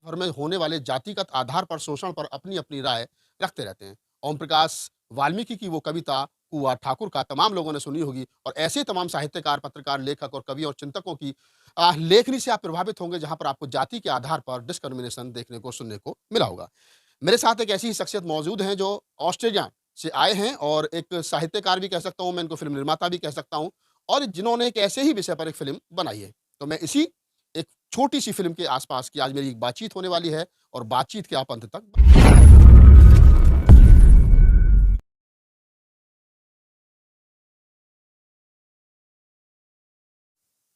भर में होने वाले जातिगत आधार पर शोषण पर अपनी अपनी राय रखते रहते हैं। ओम प्रकाश वाल्मीकि की वो कविता कुआ ठाकुर का तमाम लोगों ने सुनी होगी और ऐसे ही तमाम साहित्यकार, पत्रकार, लेखक और कवि और चिंतकों की लेखनी से आप प्रभावित होंगे जहां पर आपको जाति के आधार पर डिस्क्रिमिनेशन देखने को सुनने को मिला होगा। मेरे साथ एक ऐसी ही शख्सियत मौजूद हैं जो ऑस्ट्रेलिया से आए हैं और एक साहित्यकार भी कह सकता हूं, मैं इनको फिल्म निर्माता भी कह सकता हूं और जिन्होंने एक ऐसे ही विषय पर एक फिल्म बनाई है। तो मैं इसी एक छोटी-सी फ़िल्म के आस-पास की आज मेरी एक बातचीत होने वाली है और बातचीत के आप अंत तक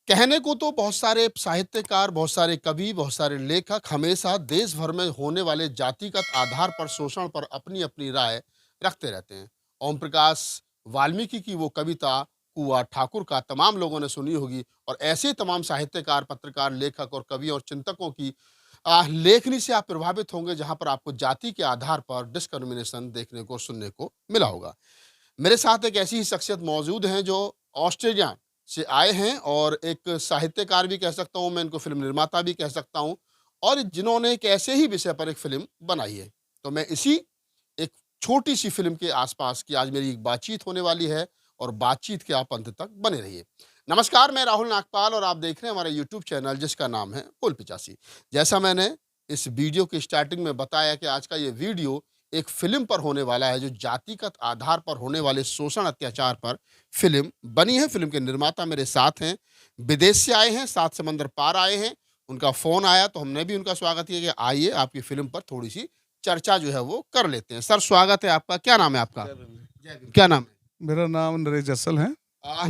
कहने को तो बहुत सारे साहित्यकार, बहुत सारे कवि, बहुत सारे लेखक हमेशा देश भर में होने वाले जातिगत आधार पर शोषण पर अपनी-अपनी राय रखते रहते हैं। ओम प्रकाश वाल्मीकि की वो कविता कुआ ठाकुर का तमाम लोगों ने सुनी होगी और ऐसे तमाम साहित्यकार, पत्रकार, लेखक और कवि और चिंतकों की लेखनी से आप प्रभावित होंगे जहाँ पर आपको जाति के आधार पर डिस्क्रिमिनेशन देखने को, सुनने को मिला होगा। मेरे साथ एक ऐसी ही शख्सियत मौजूद हैं जो ऑस्ट्रेलिया से आए हैं और एक साहित्यकार भी कह सकता हूँ, मैं इनको फ़िल्म निर्माता भी कह सकता हूँ और जिन्होंने एक ऐसे ही विषय पर एक फ़िल्म बनाई है। तो मैं इसी एक छोटी-सी फ़िल्म के आस-पास की आज मेरी एक बातचीत होने वाली है और बातचीत के आप अंत तक बने रहिए। नमस्कार, मैं राहुल नागपाल और आप देख रहे हैं हमारा यूट्यूब चैनल जिसका नाम है फुल पिचासी। जैसा मैंने इस वीडियो की स्टार्टिंग में बताया कि आज का ये वीडियो एक फ़िल्म पर होने वाला है जो जातिगत आधार पर होने वाले शोषण अत्याचार पर फ़िल्म बनी है। फ़िल्म के निर्माता मेरे साथ हैं, विदेश से आए हैं, 7 समंदर पार आए हैं। उनका फ़ोन आया तो हमने भी उनका स्वागत किया कि आइए आपकी फ़िल्म पर थोड़ी-सी चर्चा जो है वो कर लेते हैं। सर स्वागत है आपका, क्या नाम है आपका? जय भीम। जय भीम। क्या नाम है? मेरा नाम नरेश जस्सल है।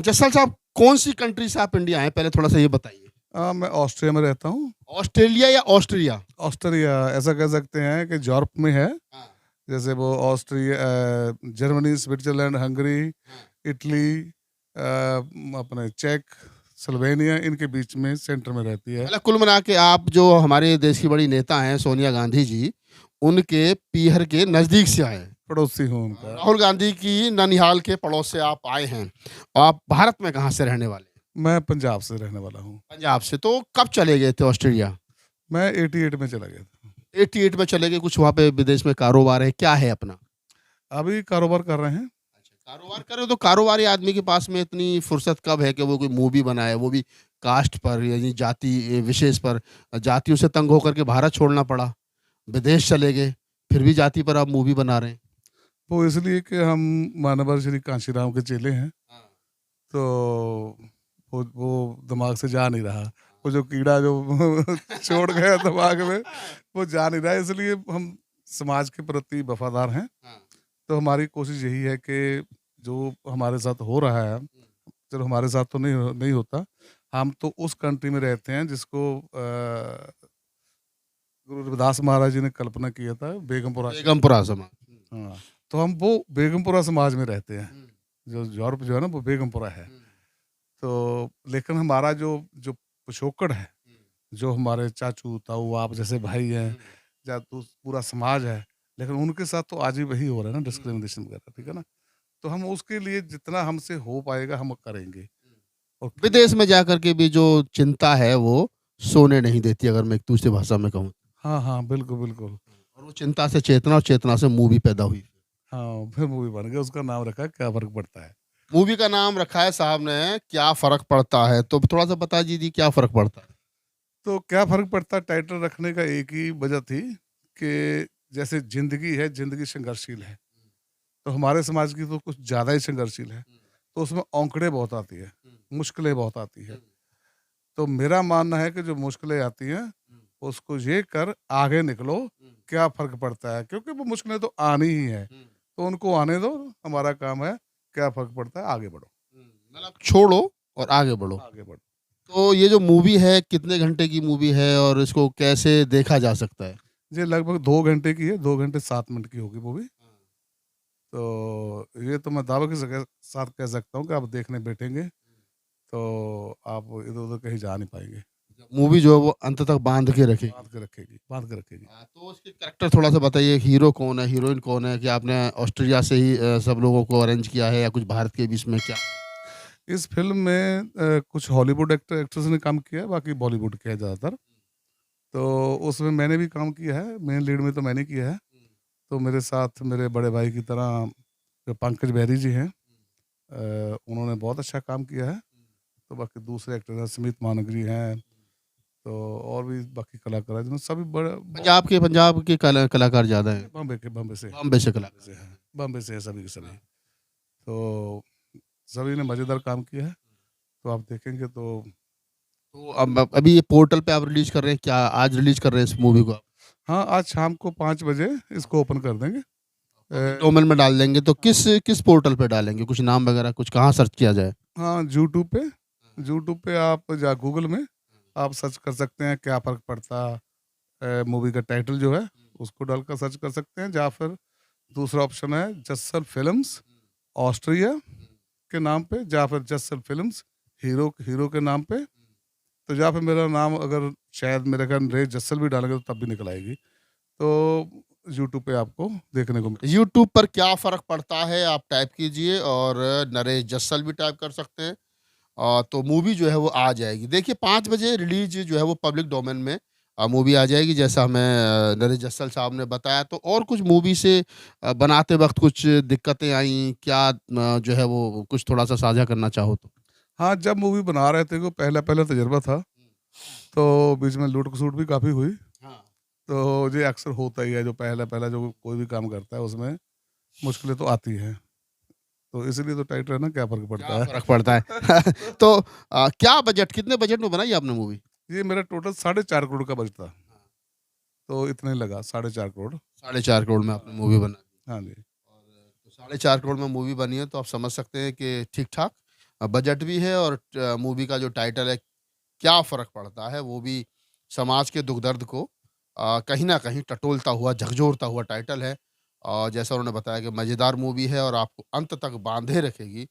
जस्सल साहब कौन-सी कंट्री से आप इंडिया आए हैं? पहले थोड़ा-सा ये बताइए। मैं ऑस्ट्रिया में रहता हूँ। ऑस्ट्रेलिया या ऑस्ट्रिया? ऑस्ट्रिया ऐसा कह सकते हैं कि यूरोप में है। हाँ, जैसे वो ऑस्ट्रिया, जर्मनी, स्विट्ज़रलैंड, हंगरी, हाँ। इटली, अपने चेक, स्लोवेनिया, इनके बीच में सेंटर में रहती है। मतलब कुल मिला के आप जो हमारे देश की बड़ी नेता हैं सोनिया गांधी जी, उनके पीहर के नज़दीक से आए हैं। पड़ोसी हूँ उनका। राहुल गांधी की ननिहाल के पड़ोस से आप आए हैं। आप भारत में कहाँ से रहने वाले हैं? मैं पंजाब से रहने वाला हूँ। पंजाब से। तो कब चले गए थे ऑस्ट्रेलिया? मैं 88 में चला गया था। 88 में चले गए, कुछ वहाँ पे विदेश में कारोबार है, क्या है अपना? अभी कारोबार कर रहे हैं। अच्छा, कारोबार कर रहे हो तो कारोबारी आदमी के पास में इतनी फुर्सत कब है कि वो कोई मूवी बनाए, वो भी कास्ट पर यानी जाति विशेष पर। जातियों से तंग होकर के भारत छोड़ना पड़ा, विदेश चले गए, फिर भी जाति पर आप मूवी बना रहे हैं। वो इसलिए कि हम मानवर श्री कांशीराम के चेले हैं। हाँ, तो वो दिमाग से जा नहीं रहा। वो जो कीड़ा जो छोड़ गया दिमाग में, वो जा नहीं रहा है, इसलिए हम समाज के प्रति वफ़ादार हैं। हाँ। तो हमारी कोशिश यही है कि जो हमारे साथ हो रहा है, चलो हमारे साथ तो नहीं होता। हम तो उस कंट्री में रहते हैं जिसको गुरु रविदास महाराज जी ने कल्पना किया था, बेगमपुरा। बेगमपुरा समाज। हाँ, तो हम वो बेगमपुरा समाज में रहते हैं। हुँ, जो यूरोप जो है ना, वो बेगमपुरा है। हुँ, तो लेकिन हमारा जो जो पिछोकड़ है, हुँ, जो हमारे चाचू, ताऊ, आप जैसे भाई हैं, हुँ, या तो पूरा समाज है, लेकिन उनके साथ तो आज भी वही हो रहा है ना, हुँ, डिस्क्रिमिनेशन वगैरह, ठीक है ना? तो हम उसके लिए जितना हमसे हो पाएगा हम करेंगे। हुँ। और विदेश में जाकर के भी जो चिंता है वो सोने नहीं देती, अगर मैं एक दूसरी भाषा में कहूँ। हाँ, हाँ, बिल्कुल, बिल्कुल। और वो चिंता से चेतना और चेतना से मूवी पैदा हुई। हाँ, फिर मूवी बन गया, उसका नाम रखा क्या फ़र्क पड़ता है। मूवी का नाम रखा है साहब ने क्या फ़र्क पड़ता है? तो थोड़ा-सा बता दीजिए क्या फ़र्क पड़ता है? तो क्या फ़र्क पड़ता है, टाइटल रखने का एक ही वजह थी कि जैसे ज़िंदगी है, ज़िंदगी संघर्षशील है। तो हमारे समाज की तो कुछ ज़्यादा ही संघर्षशील है। हुँ, तो उसमें औंकड़ें बहुत आती है, हुँ, मुश्किलें बहुत आती है। हुँ, तो मेरा मानना है कि जो मुश्किलें आती हैं, हुँ, उसको ये कर आगे निकलो, हुँ, क्या फ़र्क पड़ता है? क्योंकि वो मुश्किलें तो आनी ही हैं, हुँ, तो उनको आने दो, हमारा काम है, क्या फ़र्क पड़ता है, आगे बढ़ो, हुँ। मतलब छोड़ो और आगे बढ़ो। आगे बढ़ो। तो ये जो मूवी है कितने घंटे की मूवी है और इसको कैसे देखा जा सकता है? ये लगभग 2 घंटे की है, 2 घंटे 7 मिनट की होगी मूवी। हाँ। तो ये तो मैं दावे के साथ कह सकता हूँ कि आप देखने बैठेंगे, तो आप इधर-उधर कहीं जा नहीं पाएँगे। मूवी जो है वो अंत तक बाँध के रखेगी। बाँध के रखेगी। तो उसके करैक्टर थोड़ा-सा बताइए, हीरो कौन है, हीरोइन कौन है? कि आपने ऑस्ट्रेलिया से ही सब लोगों को अरेंज किया है या कुछ भारत के बीच में क्या? इस फ़िल्म में कुछ हॉलीवुड एक्टर एक्ट्रेस ने काम किया है, बाकी बॉलीवुड के हैं ज़्यादातर। तो उसमें मैंने भी काम किया है, मेन लीड में तो मैंने किया है। तो मेरे साथ मेरे बड़े भाई की तरह जो पंकज बेरी जी हैं, उन्होंने बहुत अच्छा काम किया है। तो बाकी दूसरे एक्टर हैं, सुमित मानगरी हैं, तो और भी बाकी कलाकार हैं, जिन्होंने सभी बड़े बहुत पंजाब के कलाकार ज़्यादा हैं, बॉम्बे से बॉम्बे से बॉम्बे से कलाकार हैं, हैं। बॉम्बे से हैं सभी के सभी। हाँ। तो सभी ने मज़ेदार काम किया है, तो आप देखेंगे तो तो अब अभी ये पोर्टल पे आप रिलीज़ कर रहे हैं क्या? आज रिलीज़ कर रहे हैं इस मूवी को आप? हाँ, आज शाम को 5 बजे इसको ओपन कर देंगे। पब्लिक अ, डोमेन में डाल देंगे तो किस किस पोर्टल पे डालेंगे? कुछ नाम वगैरह कुछ कहाँ सर्च किया जाए? हाँ, यूट्यूब पे आप जा गूगल में आप सर्च कर सकते हैं, क्या फ़र्क पड़ता मूवी का टाइटल जो है, उसको डालकर सर्च कर सकते हैं, या फिर दूसरा ऑप्शन है जस्सल फ़िल्म्स ऑस्ट्रिया के नाम पे, या फिर जस्सल फ़िल्म्स हीरो हीरो के नाम पे, तो या फिर मेरा नाम अगर शायद मेरे ख्याल नरेश जस्सल भी डालेंगे तो तब भी निकल आएगी। तो यूट्यूब पे आपको देखने को मिल यूट्यूब पर क्या फ़र्क पड़ता है आप टाइप कीजिए और नरेश जस्सल भी टाइप कर सकते हैं। तो मूवी जो है वो आ जाएगी। देखिए 5 बजे रिलीज़ जो है वो पब्लिक डोमेन में मूवी आ जाएगी जैसा हमें नरेश जस्सल साहब ने बताया। तो और कुछ मूवी से बनाते वक़्त कुछ दिक्कतें आईं? क्या जो है वो कुछ थोड़ा-सा साझा करना चाहो तो? हाँ, जब मूवी बना रहे थे, वो पहला-पहला तजुर्बा था, तो बीच में लूट-खसूट भी काफ़ी हुई। हाँ। तो ये अक्सर होता ही है, जो पहला-पहला जो कोई भी काम करता है, उसमें मुश्किलें तो आती हैं। तो इसीलिए तो टाइटल है ना, क्या फ़र्क क्या पड़ता है। फ़र्क पड़ता है? तो क्या बजट कितने बजट में बनाई आपने मूवी? ये मेरा टोटल 4.5 करोड़ का बजट था, तो इतना ही लगा 4.5 करोड़। साढ़े 4 करोड़ में आपने मूवी बना दी। हाँ जी। और तो साढ़े 4 करोड़ में मूवी बनी है तो आप समझ सकते हैं कि ठीक-ठाक बजट भी है और मूवी का जो टाइटल है क्या फ़र्क पड़ता है, वो भी समाज के दुःख-दर्द को कहीं न कहीं टटोलता हुआ, झकझोरता हुआ टाइटल है। और जैसा उन्होंने बताया कि मज़ेदार मूवी है और आपको अंत तक बाँधे रखेगी।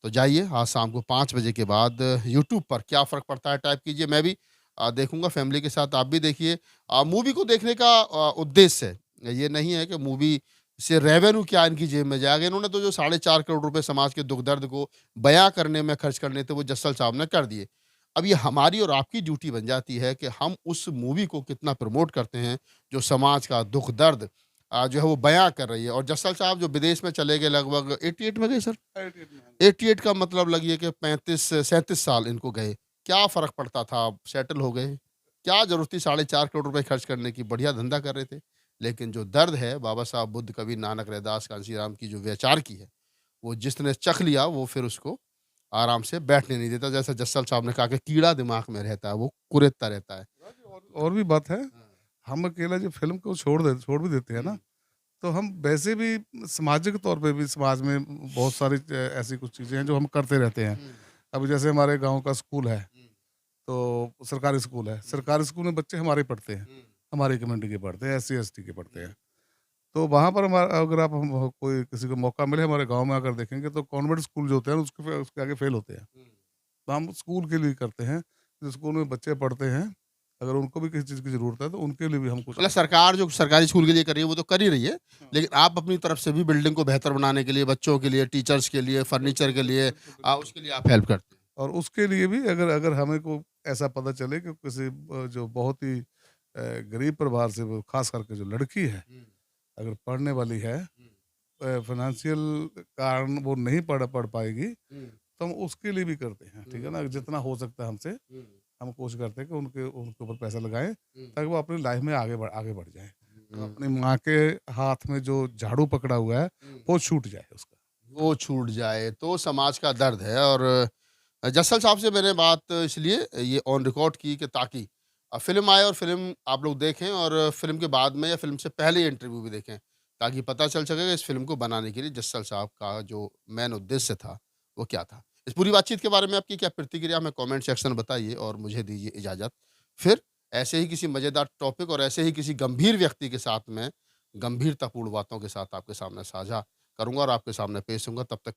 तो जाइए आज शाम को 5 बजे के बाद यूट्यूब पर क्या फ़र्क पड़ता है टाइप कीजिए, मैं भी देखूँगा फैमिली के साथ, आप भी देखिए। मूवी को देखने का उद्देश्य ये नहीं है कि मूवी से रेवेन्यू क्या इनकी जेब में जाएगा। इन्होंने तो जो साढ़े 4 करोड़ रुपए समाज के दुःख-दर्द को बयाँ करने में खर्च करने थे, वो जस्सल साहब ने कर दिए। अब ये हमारी और आपकी ड्यूटी बन जाती है कि हम उस मूवी को कितना प्रमोट करते हैं, जो समाज का दुःख दर्द जो है वो बयाँ कर रही है। और जस्सल साहब जो विदेश में चले गए लगभग 88 में गए सर? 88 का मतलब लगिए कि 35-37 साल इनको गए। क्या फ़र्क पड़ता था, सेटल हो गए। क्या ज़रूरत थी साढ़े 4 करोड़ रुपए खर्च करने की, बढ़िया धंधा कर रहे थे। लेकिन जो दर्द है बाबा साहब बुद्ध, कबीर, नानक, रैदास, कांशीराम की जो व्यचार की है, वो जिसने चख लिया वो फिर उसको आराम से बैठने नहीं देता। जैसा जस्सल साहब ने कहा कि कीड़ा दिमाग में रहता है, वो कुरेदता रहता है। और भी बात है, हाँ। हम अकेला जो फ़िल्म को छोड़ भी देते हैं ना, हुँ, तो हम वैसे भी सामाजिक तौर पे भी समाज में बहुत सारी ऐसी कुछ चीज़ें हैं जो हम करते रहते हैं। हुँ, अभी जैसे हमारे गाँव का स्कूल है, हुँ, तो सरकारी स्कूल है। हुँ, सरकारी स्कूल में बच्चे हमारे पढ़ते हैं, हुँ, हमारी कम्युनिटी के पढ़ते हैं, एससी-एसटी के पढ़ते हुँ, हैं। तो वहाँ पर हमारा अगर आप हम कोई किसी को मौका मिले हमारे गाँव में आकर देखेंगे, तो कॉन्वेंट स्कूल जो होते हैं उसके आगे फ़ेल होते हैं। हुँ। तो हम स्कूल के लिए करते हैं, जो स्कूल में बच्चे पढ़ते हैं, अगर उनको भी किसी चीज़ की ज़रूरत है तो उनके लिए भी हम कुछ मतलब सरकार जो सरकारी स्कूल के लिए कर रही है वो तो कर ही रही है, हाँ। लेकिन आप अपनी तरफ से भी बिल्डिंग को बेहतर बनाने के लिए, बच्चों के लिए, टीचर्स के लिए, फर्नीचर के लिए बिल्कुल। उसके लिए आप हेल्प करते हैं। और उसके लिए भी अगर अगर हमें को ऐसा पता चले कि किसी जो बहुत ही गरीब परिवार से, वो खास करके जो लड़की है, हुँ, अगर पढ़ने वाली है, हुँ, फाइनेंशियल कारण वो नहीं पढ़ पढ़ पाएगी, हुँ, तो हम उसके लिए भी करते हैं, ठीक है हुँ, ना? जितना हो सकता है हमसे, हुँ, हम कोशिश करते हैं कि उनके उनके ऊपर पैसा लगाएँ, हुँ, ताकि वो अपनी लाइफ में आगे बढ़ जाएँ। तो हुँ, अपनी माँ के हाथ में जो झाड़ू पकड़ा हुआ है, हुँ। वो छूट जाए उसका। वो छूट जाए तो समाज का दर्द है। और जस्सल साहब से मैंने बात इसलिए ये ऑन रिकॉर्ड की कि ताकि फ़िल्म आए और फ़िल्म आप लोग देखें और फ़िल्म के बाद में या फ़िल्म से पहले इंटरव्यू भी देखें, ताकि पता चल सके कि इस फ़िल्म को बनाने के लिए जस्सल साहब का जो मेन उद्देश्य था, वो क्या था। इस पूरी बातचीत के बारे में आपकी क्या प्रतिक्रिया हमें कमेंट सेक्शन में बताइए और मुझे दीजिए इजाज़त। फिर ऐसे ही किसी मज़ेदार टॉपिक और ऐसे ही किसी गंभीर व्यक्ति के साथ में गंभीरतापूर्ण बातों के साथ आपके सामने साझा करूँगा और आपके सामने पेश होऊँगा। तब तक